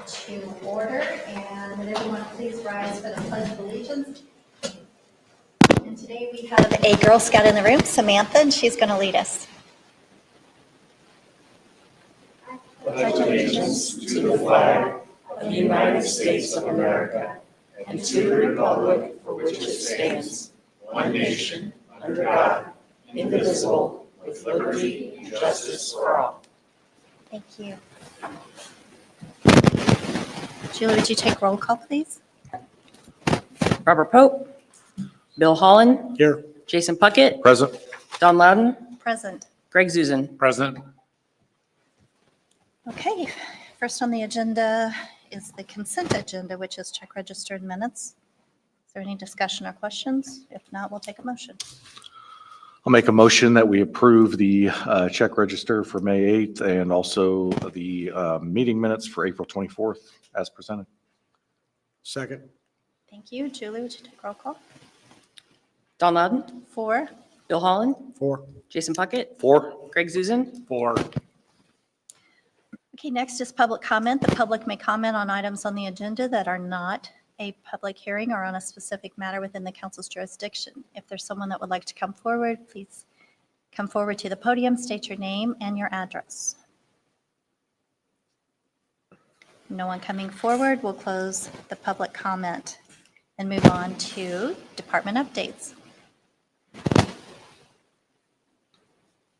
to order, and would everyone please rise for the Pledge of Allegiance? And today we have a Girl Scout in the room, Samantha, and she's going to lead us. Pledge allegiance to the flag of the United States of America and to the republic for which it stands, one nation, under God, indivisible, with liberty and justice for all. Thank you. Julie, would you take roll call, please? Robert Pope, Bill Holland, Here. Jason Puckett, Present. Don Loudon, Present. Greg Zuzan. Present. Okay, first on the agenda is the consent agenda, which is check registered minutes. Is there any discussion or questions? If not, we'll take a motion. I'll make a motion that we approve the check register for May 8th and also the meeting minutes for April 24th as presented. Second. Thank you. Julie, would you take roll call? Don Loudon, 4. Bill Holland, 4. Jason Puckett, 4. Greg Zuzan. 4. Okay, next is public comment. The public may comment on items on the agenda that are not a public hearing or on a specific matter within the council's jurisdiction. If there's someone that would like to come forward, please come forward to the podium, state your name and your address. No one coming forward, we'll close the public comment and move on to department updates.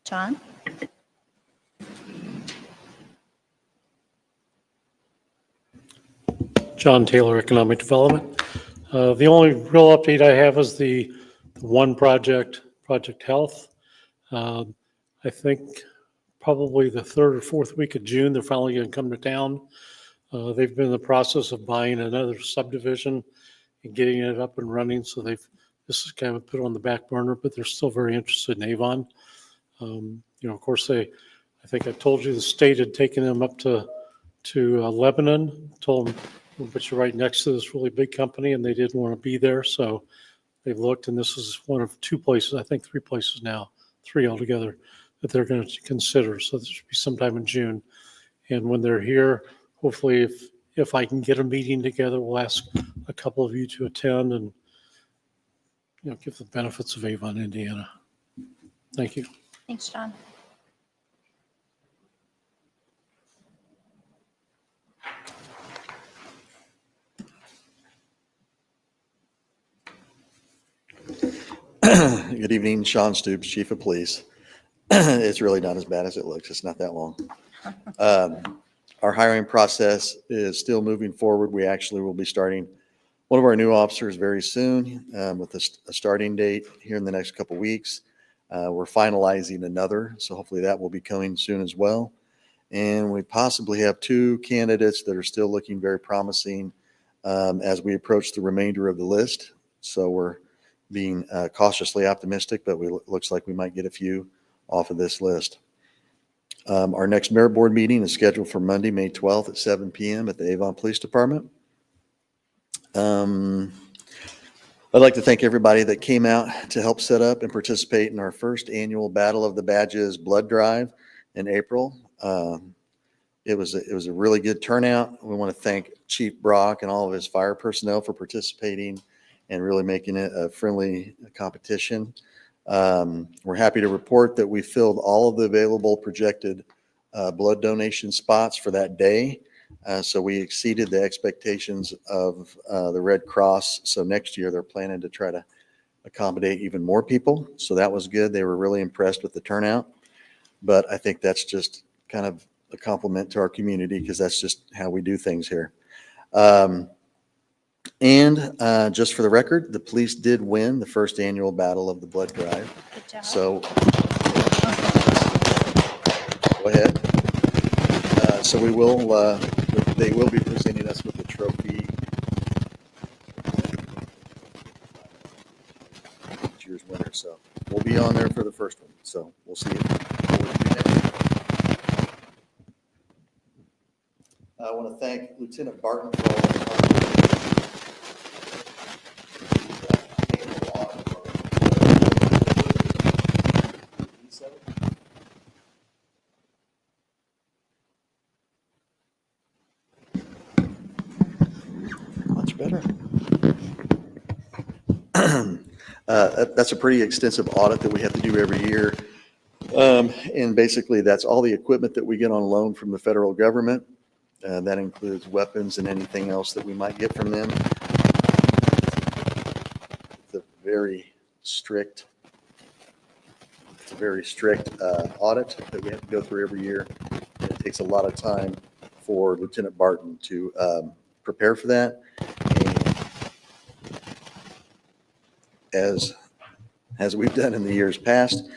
John? John Taylor, Economic Development. The only real update I have is the one project, Project Health. I think probably the 3rd or 4th week of June, they're finally going to come to town. They've been in the process of buying another subdivision and getting it up and running. So this is kind of put on the back burner, but they're still very interested in Avon. Of course, I think I told you the state had taken them up to Lebanon, told them, but you're right next to this really big company, and they didn't want to be there. So they've looked, and this is one of 2 places, I think 3 places now, 3 altogether, that they're going to consider. So this should be sometime in June. And when they're here, hopefully if I can get a meeting together, we'll ask a couple of you to attend and give the benefits of Avon, Indiana. Thank you. Thanks, John. Good evening, Sean Stoops, Chief of Police. It's really not as bad as it looks. It's not that long. Our hiring process is still moving forward. We actually will be starting one of our new officers very soon with a starting date here in the next couple weeks. We're finalizing another, so hopefully that will be coming soon as well. And we possibly have 2 candidates that are still looking very promising as we approach the remainder of the list. So we're being cautiously optimistic, but looks like we might get a few off of this list. Our next mayor board meeting is scheduled for Monday, May 12th at 7 p.m. at the Avon Police Department. I'd like to thank everybody that came out to help set up and participate in our first annual Battle of the Badges blood drive in April. It was a really good turnout. We want to thank Chief Brock and all of his fire personnel for participating and really making it a friendly competition. We're happy to report that we filled all of the available projected blood donation spots for that day. So we exceeded the expectations of the Red Cross. So next year they're planning to try to accommodate even more people. So that was good. They were really impressed with the turnout. But I think that's just kind of a compliment to our community because that's just how we do things here. Just for the record, the police did win the first annual Battle of the Blood Drive. Good job. So go ahead. So we will, they will be presenting us with a trophy. This year's winner. So we'll be on there for the first one. So we'll see you. I want to thank Lieutenant Barton for all the hard work. better. That's a pretty extensive audit that we have to do every year. And basically, that's all the equipment that we get on loan from the federal government. That includes weapons and anything else that we might get from them. It's a very strict audit that we have to go through every year. And it takes a lot of time for Lieutenant Barton to prepare for that. And as we've done in the years past,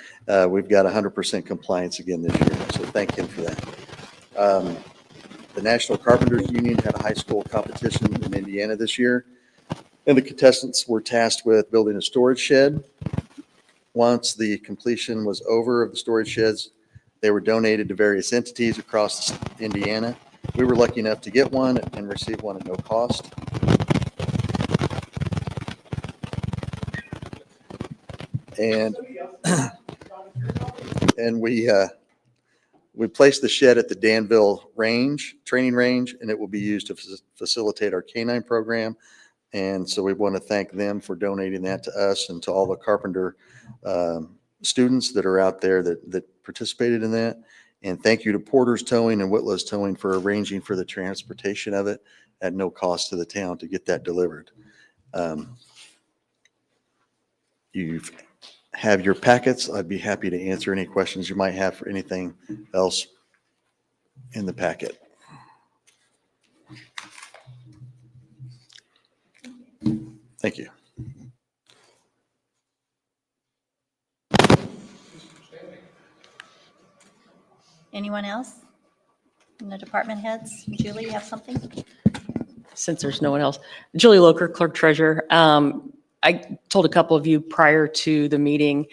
we've got 100% compliance again this year. So thank him for that. The National Carpenters Union had a high school competition in Indiana this year, and the contestants were tasked with building a storage shed. Once the completion was over of the storage sheds, they were donated to various entities across Indiana. We were lucky enough to get one and receive one at no cost. And we placed the shed at the Danville training range, and it will be used to facilitate our canine program. And so we want to thank them for donating that to us and to all the Carpenter students that are out there that participated in that. And thank you to Porter's Towing and Whitlow's Towing for arranging for the transportation of it at no cost to the town to get that delivered. You have your packets. I'd be happy to answer any questions you might have for anything else in the packet. Thank you. Anyone else? In the department heads? Julie, you have something? Since there's no one else. Julie Loker, Clerk Treasurer. I told a couple of you prior to the meeting,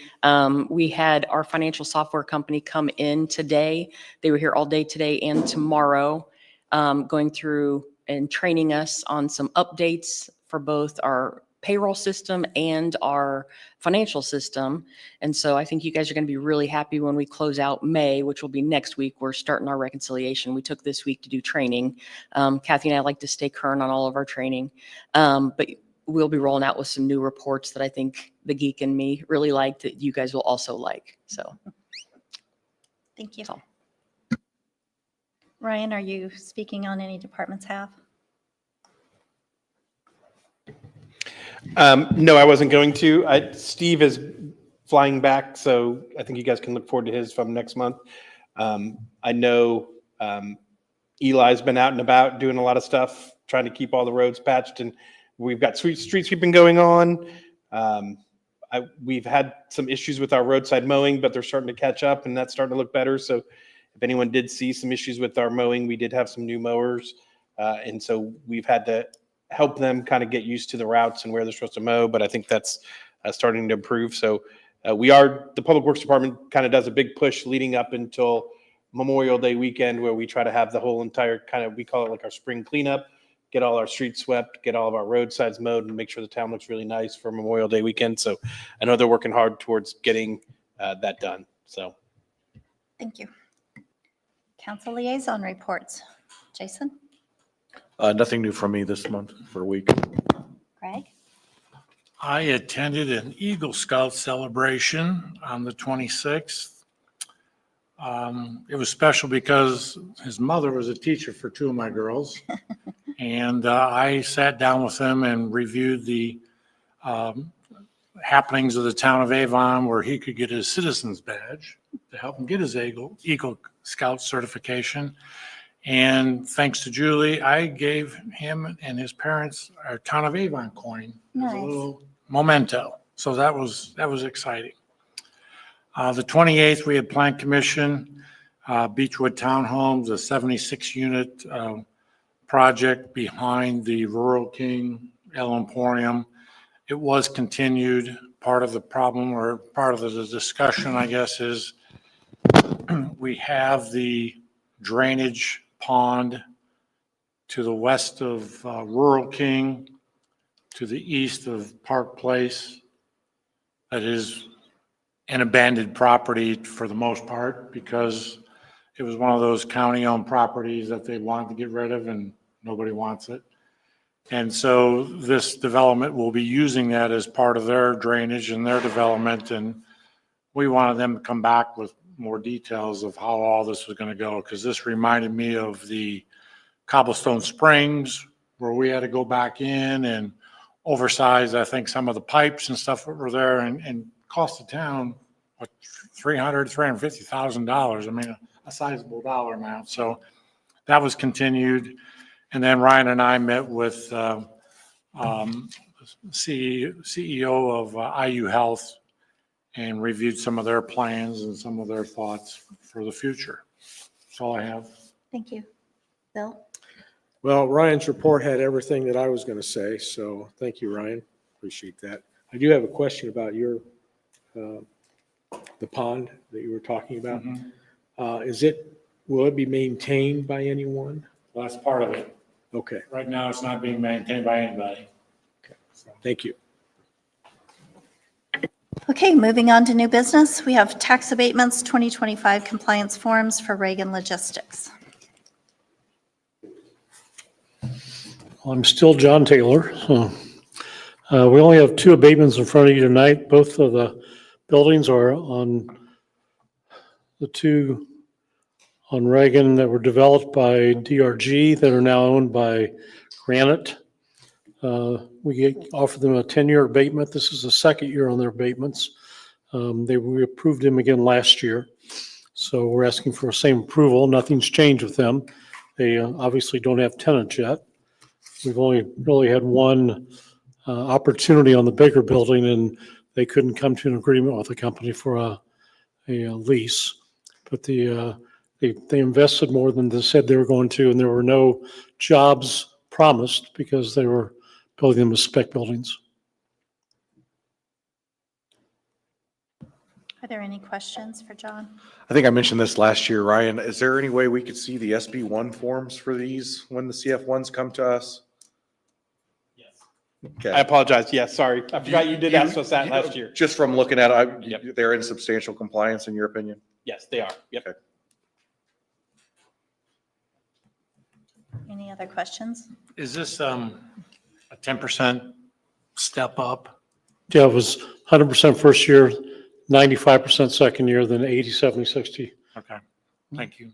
we had our financial software company come in today. They were here all day today and tomorrow, going through and training us on some updates for both our payroll system and our financial system. And so I think you guys are going to be really happy when we close out May, which will be next week. We're starting our reconciliation. We took this week to do training. Kathy and I like to stay current on all of our training. But we'll be rolling out with some new reports that I think the geek in me really liked that you guys will also like. So Thank you. That's all. Ryan, are you speaking on any departments have? No, I wasn't going to. Steve is flying back, so I think you guys can look forward to his from next month. I know Eli's been out and about doing a lot of stuff, trying to keep all the roads patched, and we've got street sweeping going on. We've had some issues with our roadside mowing, but they're starting to catch up, and that's starting to look better. So if anyone did see some issues with our mowing, we did have some new mowers, and so we've had to help them kind of get used to the routes and where they're supposed to mow, but I think that's starting to improve. So the Public Works Department kind of does a big push leading up until Memorial Day weekend, where we try to have the whole entire we call it like our spring cleanup, get all our streets swept, get all of our roadsides mowed, and make sure the town looks really nice for Memorial Day weekend. So I know they're working hard towards getting that done. So Thank you. Council liaison reports. Jason? Nothing new from me this month for a week. Greg? I attended an Eagle Scout celebration on the 26th. It was special because his mother was a teacher for two of my girls. And I sat down with him and reviewed the happenings of the town of Avon, where he could get his citizen's badge to help him get his Eagle Scout certification. And thanks to Julie, I gave him and his parents our town of Avon coin as Nice. a little memento. So that was exciting. The 28th, we had Plan Commission, Beechwood Townhomes, a 76-unit project behind the Rural King El Emporium. It was continued. Part of the problem, or part of the discussion, I guess, is we have the drainage pond to the west of Rural King, to the east of Park Place. That is an abandoned property for the most part, because it was one of those county-owned properties that they wanted to get rid of and nobody wants it. And so this development will be using that as part of their drainage and their development. And we wanted them to come back with more details of how all this was going to go, because this reminded me of the Cobblestone Springs, where we had to go back in and oversize, I think, some of the pipes and stuff that were there, and cost the town, what, $350,000. I mean, a sizable dollar amount. So that was continued. And then Ryan and I met with CEO of IU Health and reviewed some of their plans and some of their thoughts for the future. That's all I have. Thank you. Bill? Well, Ryan's report had everything that I was going to say, so thank you, Ryan. Appreciate that. I do have a question about your, the pond that you were talking about. Will it be maintained by anyone? Well, that's part of it. Okay, Right now, it's not being maintained by anybody. thank you. Okay, moving on to new business. We have tax abatements, 2025 compliance forms for Reagan Logistics. I'm still John Taylor. So, we only have 2 abatements in front of you tonight. Both of the buildings are on the 2 on Reagan that were developed by DRG that are now owned by Granite. We offered them a 10-year abatement. This is the second year on their abatements. We approved them again last year. So we're asking for the same approval. Nothing's changed with them. They obviously don't have tenants yet. We've only really had one opportunity on the bigger building, and they couldn't come to an agreement with the company for a lease. But they invested more than they said they were going to, and there were no jobs promised because they were building them as spec buildings. Are there any questions for John? I think I mentioned this last year, Ryan. Is there any way we could see the SB1 forms for these when the CF1s come to us? I Okay. apologize. Yes, sorry. I forgot you did ask us that last year. Just from looking at it, Yep. they're in substantial compliance in your opinion? Yes, they are. Yep. Okay. Any other questions? Is this a 10% step up? Yeah, it was 100% first year, 95% second year, then 80, 70, 60. Okay, thank you.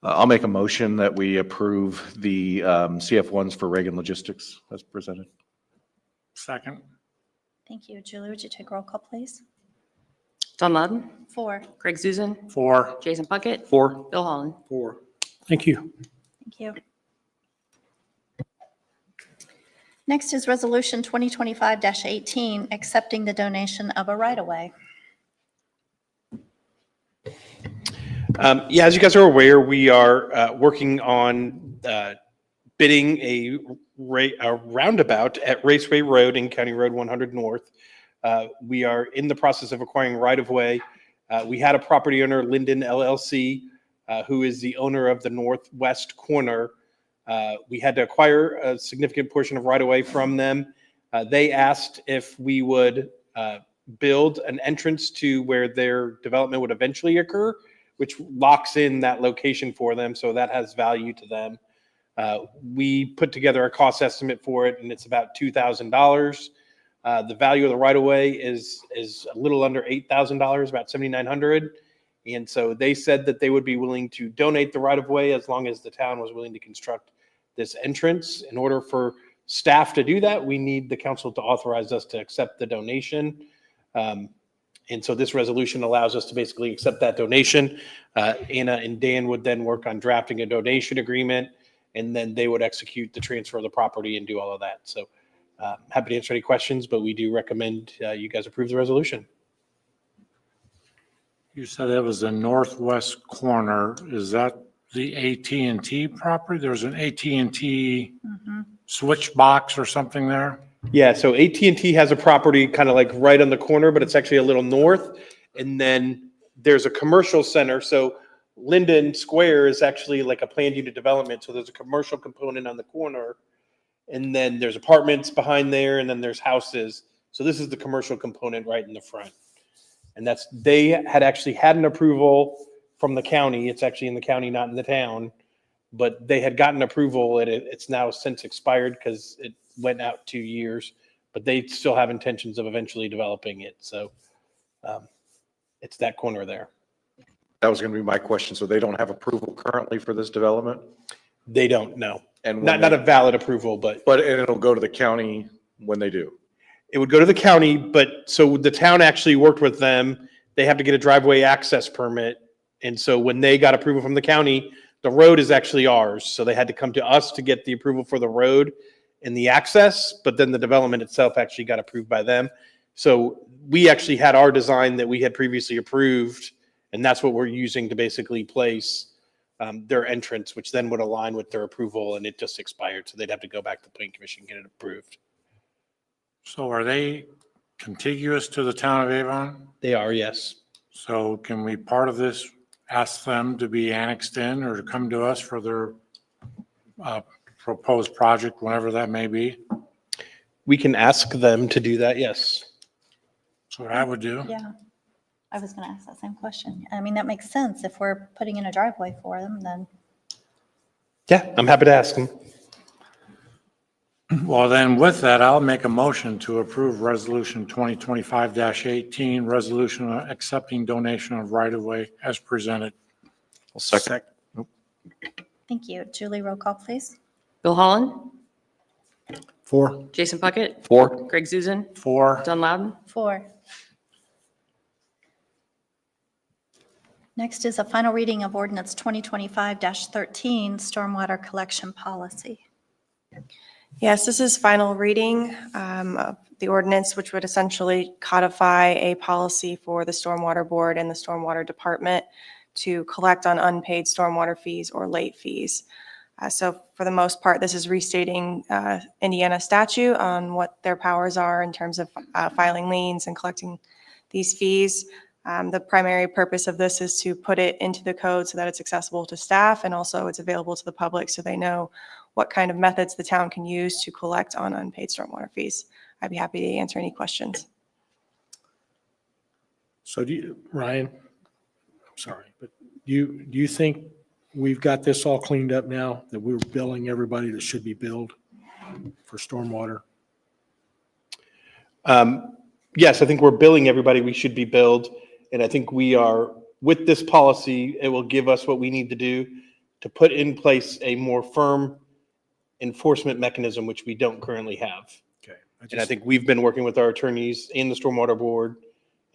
I'll make a motion that we approve the CF1s for Reagan Logistics as presented. Second. Thank you. Julie, would you take roll call, please? Don Loudon, 4. Craig Susan, 4. Jason Puckett, 4. Bill Holland. 4. Thank you. Thank you. Next is Resolution 2025-18, accepting the donation of a right-of-way. Yeah, as you guys are aware, we are working on bidding a roundabout at Raceway Road and County Road 100 North. We are in the process of acquiring right-of-way. We had a property owner, Linden LLC, who is the owner of the northwest corner. We had to acquire a significant portion of right-of-way from them. They asked if we would build an entrance to where their development would eventually occur, which locks in that location for them, so that has value to them. We put together a cost estimate for it, and it's about $2,000. The value of the right-of-way is a little under $8,000, about $7,900. And so they said that they would be willing to donate the right-of-way as long as the town was willing to construct this entrance. In order for staff to do that, we need the council to authorize us to accept the donation. And so this resolution allows us to basically accept that donation. Anna and Dan would then work on drafting a donation agreement, and then they would execute the transfer of the property and do all of that. So happy to answer any questions, but we do recommend you guys approve the resolution. You said that was the northwest corner. Is that the AT&T property? There's an AT&T switch box or something there? Yeah, so AT&T has a property kind of like right on the corner, but it's actually a little north. And then there's a commercial center. So Linden Square is actually like a planned unit development. So there's a commercial component on the corner. And then there's apartments behind there, and then there's houses. So this is the commercial component right in the front. And they had actually had an approval from the county. It's actually in the county, not in the town. But they had gotten approval and it's now since expired because it went out 2 years. But they still have intentions of eventually developing it. So it's that corner there. That was going to be my question. So they don't have approval currently for this development? They don't know. And Not a valid approval, but and it'll go to the county when they do? it would go to the county. But so the town actually worked with them. They have to get a driveway access permit. And so when they got approval from the county, the road is actually ours. So they had to come to us to get the approval for the road and the access, but then the development itself actually got approved by them. So we actually had our design that we had previously approved, and that's what we're using to basically place their entrance, which then would align with their approval, and it just expired. So they'd have to go back to the planning commission and get it approved. So are they contiguous to the town of Avon? They are, yes. So can we, part of this, ask them to be annexed in or to come to us for their proposed project, whenever that may be? We can ask them to do that, yes. That's what I would do. Yeah, I was going to ask that same question. I mean, that makes sense. If we're putting in a driveway for them, then Yeah, I'm happy to ask them. Well, then with that, I'll make a motion to approve resolution 2025-18, resolution accepting donation of right-of-way as presented. I'll second. thank you. Julie, roll call, please. Bill Holland, 4. Jason Puckett, 4. Greg Zuzen, For, Don Loudon. 4. Next is a final reading of ordinance 2025-13, stormwater collection policy. Yes, this is final reading of the ordinance, which would essentially codify a policy for the Stormwater Board and the Stormwater Department to collect on unpaid stormwater fees or late fees. So for the most part, this is restating Indiana statute on what their powers are in terms of filing liens and collecting these fees. The primary purpose of this is to put it into the code so that it's accessible to staff and also it's available to the public so they know what kind of methods the town can use to collect on unpaid stormwater fees. I'd be happy to answer any questions. So Ryan, I'm sorry, but do you think we've got this all cleaned up now, that we're billing everybody that should be billed for stormwater? Yes, I think we're billing everybody we should be billed. And I think we are, with this policy, it will give us what we need to do to put in place a more firm enforcement mechanism, which we don't currently have. Okay. And I think we've been working with our attorneys in the Stormwater Board,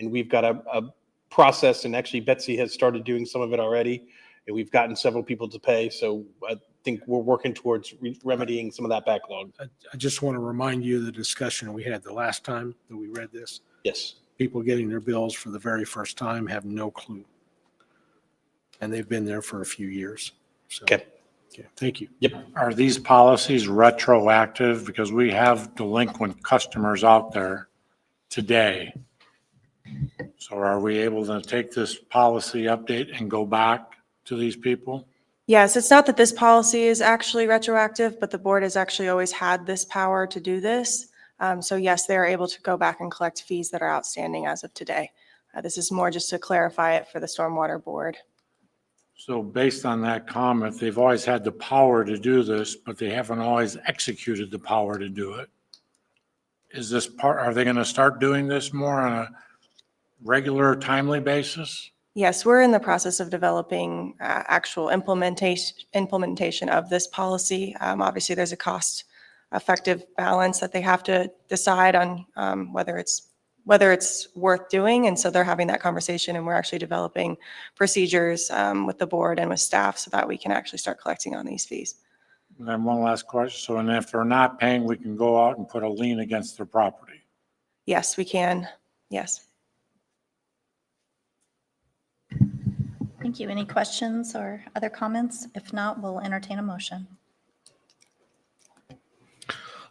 and we've got a process, and actually Betsy has started doing some of it already, and we've gotten several people to pay. So I think we're working towards remedying some of that backlog. I just want to remind you of the discussion we had the last time that we read this. Yes. People getting their bills for the very first time have no clue. And they've been there for a few years. So, Okay. Thank you. Yep. are these policies retroactive? Because we have delinquent customers out there today. So are we able to take this policy update and go back to these people? Yes, it's not that this policy is actually retroactive, but the board has actually always had this power to do this. So yes, they are able to go back and collect fees that are outstanding as of today. This is more just to clarify it for the Stormwater Board. So based on that comment, they've always had the power to do this, but they haven't always executed the power to do it. Is this part, are they going to start doing this more on a regular, timely basis? Yes, we're in the process of developing actual implementation of this policy. Obviously, there's a cost-effective balance that they have to decide on whether it's worth doing. And so they're having that conversation, and we're actually developing procedures with the board and with staff so that we can actually start collecting on these fees. And then one last question. So, and if they're not paying, we can go out and put a lien against their property. Yes, we can. Yes. Thank you. Any questions or other comments? If not, we'll entertain a motion.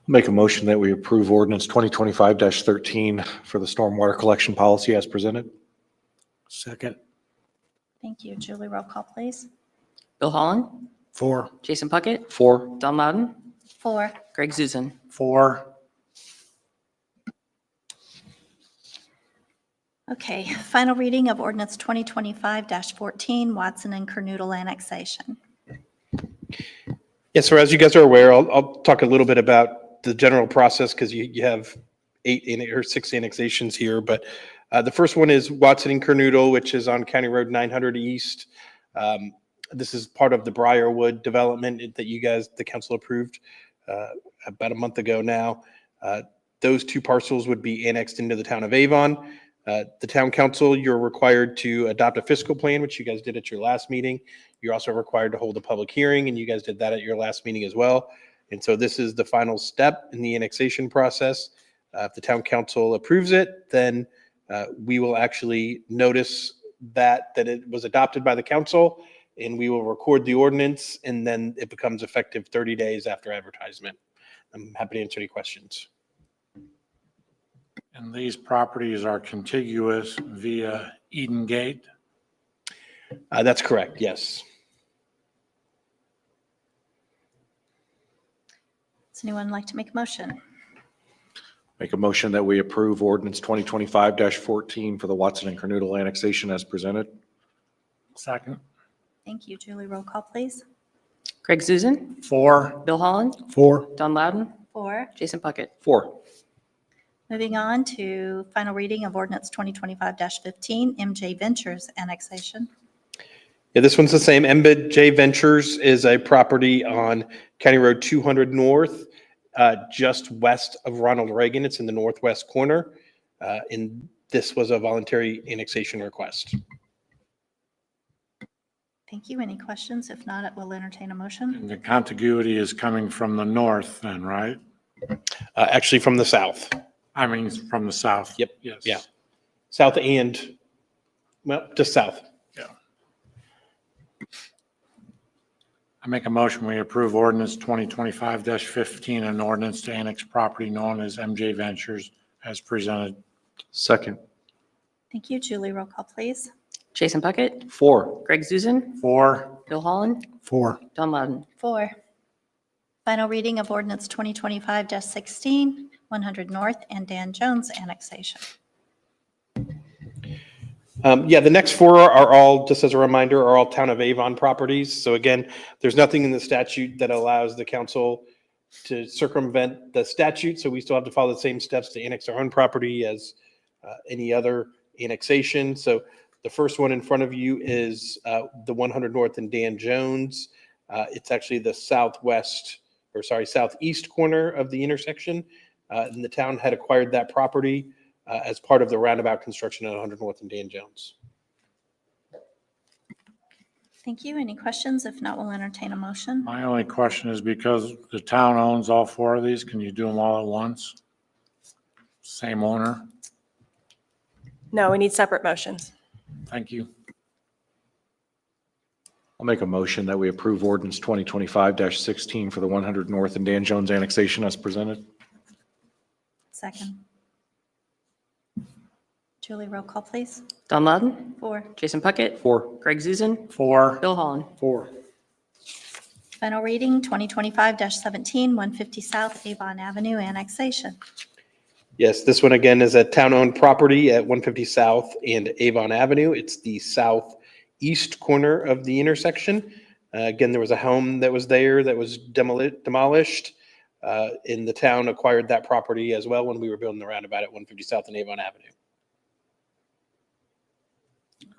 Make a motion that we approve ordinance 2025-13 for the stormwater collection policy as presented. Second. Thank you. Julie, roll call, please. Bill Holland, 4. Jason Puckett, 4. Don Loudon, 4. Greg Zuzen. For, Okay, final reading of ordinance 2025-14, Watson and Kernoodle annexation. Yes, so as you guys are aware, I'll talk a little bit about the general process because you have 6 annexations here. But the first one is Watson and Kernoodle, which is on County Road 900 East. This is part of the Briarwood development that you guys, the council approved about a month ago now. Those 2 parcels would be annexed into the town of Avon. The town council, you're required to adopt a fiscal plan, which you guys did at your last meeting. You're also required to hold a public hearing, and you guys did that at your last meeting as well. And so this is the final step in the annexation process. If the town council approves it, then we will actually notice that it was adopted by the council, and we will record the ordinance, and then it becomes effective 30 days after advertisement. I'm happy to answer any questions. And these properties are contiguous via Eden Gate. That's correct, yes. Does anyone like to make a motion? Make a motion that we approve ordinance 2025-14 for the Watson and Kernoodle annexation as presented. Second. Thank you. Julie, roll call, please. Greg Zuzen, 4. Bill Holland, 4, Don Loudon, 4. Jason Puckett. 4. Moving on to final reading of ordinance 2025-15, MJ Ventures annexation. Yeah, this one's the same. MJ Ventures is a property on County Road 200 North, just west of Ronald Reagan. It's in the northwest corner. And this was a voluntary annexation request. Thank you. Any questions? If not, we'll entertain a motion. And the contiguity is coming from the north then, right? Actually from the south. I mean, from the south. Yep. Yes. Yeah. South and, well, just south. Yeah. I make a motion, we approve ordinance 2025-15, an ordinance to annex property known as MJ Ventures as presented. Second. Thank you. Julie, roll call, please. Jason Puckett, 4. Greg Zuzen, 4. Bill Holland, 4, Don Loudon. 4. Final reading of ordinance 2025-16, 100 North and Dan Jones annexation. Yeah, the next 4 are all, just as a reminder, are all town of Avon properties. So again, there's nothing in the statute that allows the council to circumvent the statute. So we still have to follow the same steps to annex our own property as any other annexation. So the first one in front of you is the 100 North and Dan Jones. It's actually the southeast corner of the intersection. And the town had acquired that property as part of the roundabout construction at 100 North and Dan Jones. Thank you. Any questions? If not, we'll entertain a motion. My only question is because the town owns all 4 of these, can you do them all at once? Same owner? No, we need separate motions. Thank you. I'll make a motion that we approve ordinance 2025-16 for the 100 North and Dan Jones annexation as presented. Second. Julie, roll call, please. Don Loudon, 4. Jason Puckett, 4. Greg Zuzen, 4. Bill Holland. 4, Final reading 2025-17, 150 South Avon Avenue annexation. Yes, this one again is a town-owned property at 150 South and Avon Avenue. It's the southeast corner of the intersection. Again, there was a home that was there that was demolished. And the town acquired that property as well when we were building the roundabout at 150 South and Avon Avenue.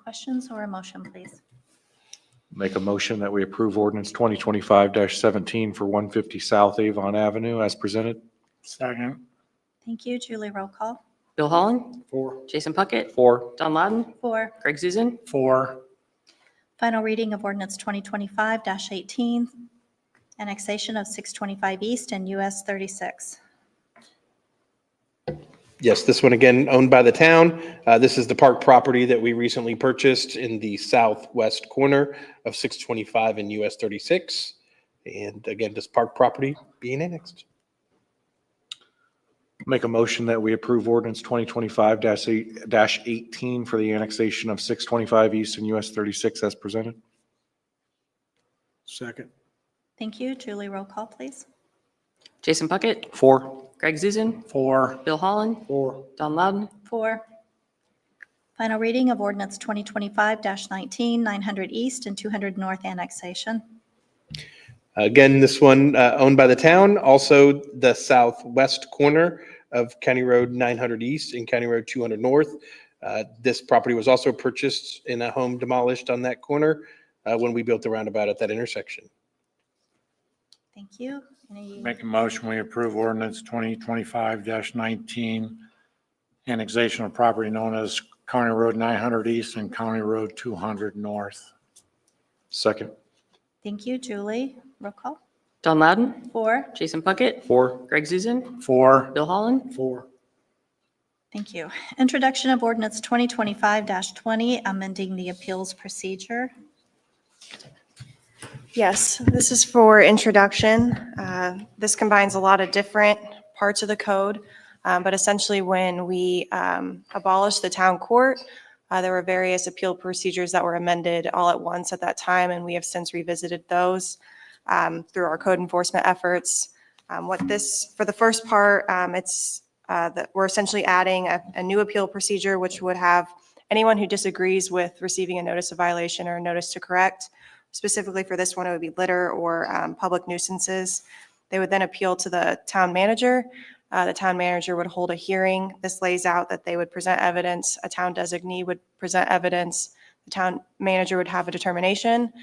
Questions or a motion, please? Make a motion that we approve ordinance 2025-17 for 150 South Avon Avenue as presented. Second. Thank you. Julie, roll call. Bill Holland, 4, Jason Puckett, 4. Don Loudon, 4. Greg Zuzen, 4. Final reading of ordinance 2025-18, annexation of 625 East and US 36. Yes, this one again owned by the town. This is the park property that we recently purchased in the southwest corner of 625 and US 36. And again, this park property being annexed. Make a motion that we approve ordinance 2025-18 for the annexation of 625 East and US 36 as presented. second, Thank you. Julie, roll call, please. Jason Puckett, 4. Greg Zuzen, 4. Bill Holland, 4, Don Loudon, 4. Final reading of ordinance 2025-19, 900 East and 200 North annexation. Again, this one owned by the town, also the southwest corner of County Road 900 East and County Road 200 North. This property was also purchased in a home demolished on that corner when we built the roundabout at that intersection. Thank you. Any, Make a motion, we approve ordinance 2025-19, annexation of property known as County Road 900 East and County Road 200 North. Second. thank you, Julie. Roll call. Don Loudon, 4. Jason Puckett, 4. Greg Zuzen, 4, Bill Holland, 4, Thank you. Introduction of ordinance 2025-20, amending the appeals procedure. Yes, this is for introduction. This combines a lot of different parts of the code, but essentially when we abolished the town court, there were various appeal procedures that were amended all at once at that time, and we have since revisited those through our code enforcement efforts. For the first part, it's that we're essentially adding a new appeal procedure, which would have anyone who disagrees with receiving a notice of violation or a notice to correct. Specifically for this one, it would be litter or public nuisances. They would then appeal to the town manager. The town manager would hold a hearing. This lays out that they would present evidence. A town designee would present evidence. The town manager would have a determination.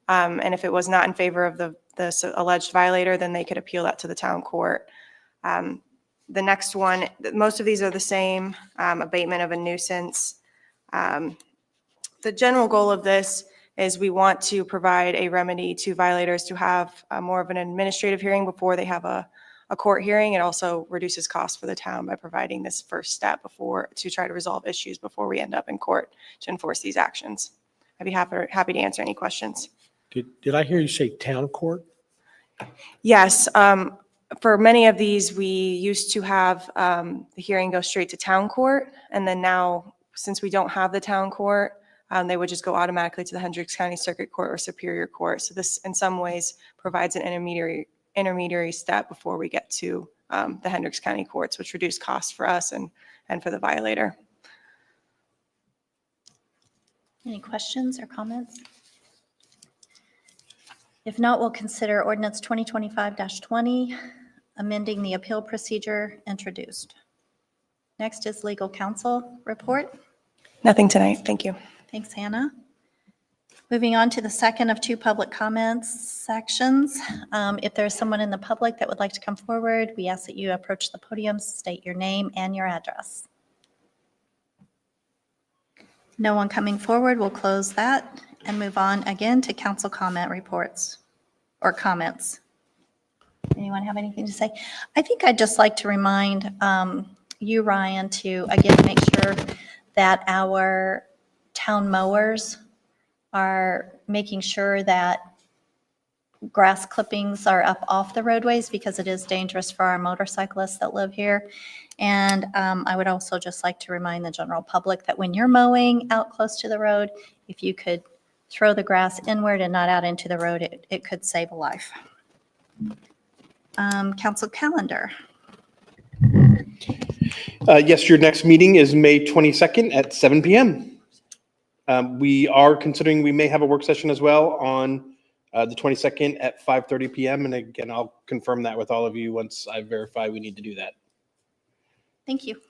And if it was not in favor of the alleged violator, then they could appeal that to the town court. The next one, most of these are the same, abatement of a nuisance. The general goal of this is we want to provide a remedy to violators to have more of an administrative hearing before they have a court hearing. It also reduces costs for the town by providing this first step to try to resolve issues before we end up in court to enforce these actions. I'd be happy to answer any questions. Did I hear you say town court? Yes, for many of these, we used to have the hearing go straight to town court, and then now, since we don't have the town court, they would just go automatically to the Hendricks County Circuit Court or Superior Court. So this, in some ways, provides an intermediary step before we get to the Hendricks County courts, which reduce costs for us and for the violator. Any questions or comments? If not, we'll consider ordinance 2025-20, amending the appeal procedure introduced. Next is legal counsel report. Nothing tonight. Thank you. Thanks, Hannah. Moving on to the second of 2 public comments sections. If there's someone in the public that would like to come forward, we ask that you approach the podium, state your name and your address. No one coming forward, we'll close that and move on again to council comment reports or comments. Anyone have anything to say? I think I'd just like to remind you, Ryan, to again make sure that our town mowers are making sure that grass clippings are up off the roadways because it is dangerous for our motorcyclists that live here. And I would also just like to remind the general public that when you're mowing out close to the road, if you could throw the grass inward and not out into the road, it could save a life. Council calendar. Yes, your next meeting is May 22nd at 7 p.m. We are considering we may have a work session as well on the 22nd at 5:30 p.m. And again, I'll confirm that with all of you once I verify we need to do that. Thank you.